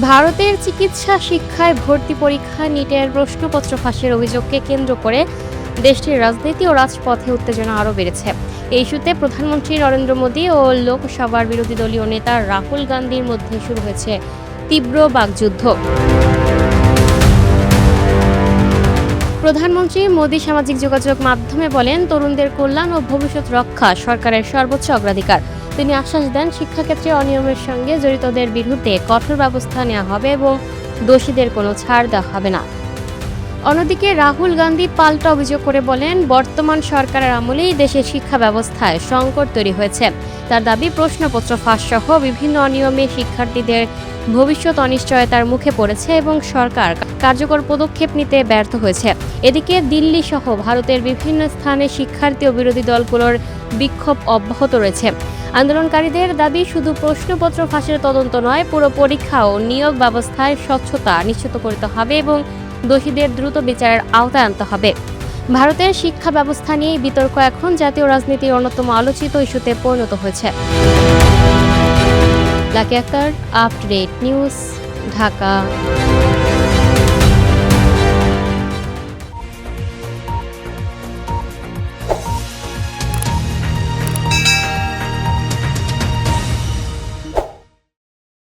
ভারতের চিকিৎসা শিক্ষায় ভর্তি পরীক্ষা নিটের প্রশ্নপত্র ফাঁসের অভিযোগকে কেন্দ্র করে দেশটির রাজনীতি ও রাজপথে উত্তেজনা আরও বেড়েছে। এই ইস্যুতে প্রধানমন্ত্রী নরেন্দ্র মোদী ও লোকসভার বিরোধী দলীয় নেতা রাহুল গান্ধীর মধ্যে শুরু হয়েছে তীব্র বাকযুদ্ধ। প্রধানমন্ত্রী মোদী সামাজিক যোগাযোগ মাধ্যমে বলেন, তরুণদের কল্যাণ ও ভবিষ্যৎ রক্ষা সরকারের সর্বোচ্চ অগ্রাধিকার। তিনি আশ্বাস দেন, শিক্ষাক্ষেত্রে অনিয়মের সঙ্গে জড়িতদের বিরুদ্ধে কঠোর ব্যবস্থা নেওয়া হবে এবং দোষীদের কোনো ছাড় দেওয়া হবে না। অন্যদিকে রাহুল গান্ধী পাল্টা অভিযোগ করে বলেন, বর্তমান সরকারের আমলেই দেশের শিক্ষা ব্যবস্থায় সংকট তৈরি হয়েছে। তার দাবি, প্রশ্নপত্র ফাঁস সহ বিভিন্ন অনিয়মে শিক্ষার্থীদের ভবিষ্যৎ অনিশ্চয়তার মুখে পড়েছে এবং সরকার কার্যকর পদক্ষেপ নিতে ব্যর্থ হয়েছে। এদিকে দিল্লি সহ ভারতের বিভিন্ন স্থানে শিক্ষার্থী ও বিরোধী দলগুলোর বিক্ষোভ অব্যাহত রয়েছে। আন্দোলনকারীদের দাবি, শুধু প্রশ্নপত্র ফাঁসের তদন্ত নয়, পুরো পরীক্ষা ও নিয়োগ ব্যবস্থায় স্বচ্ছতা নিশ্চিত করতে হবে এবং দোষীদের দ্রুত বিচারের আওতায় আনতে হবে। ভারতের শিক্ষা ব্যবস্থা নিয়ে বিতর্ক এখন জাতীয় রাজনীতির অন্যতম আলোচিত ইস্যুতে পরিণত হয়েছে। Lucky Akter, update news, Dhaka.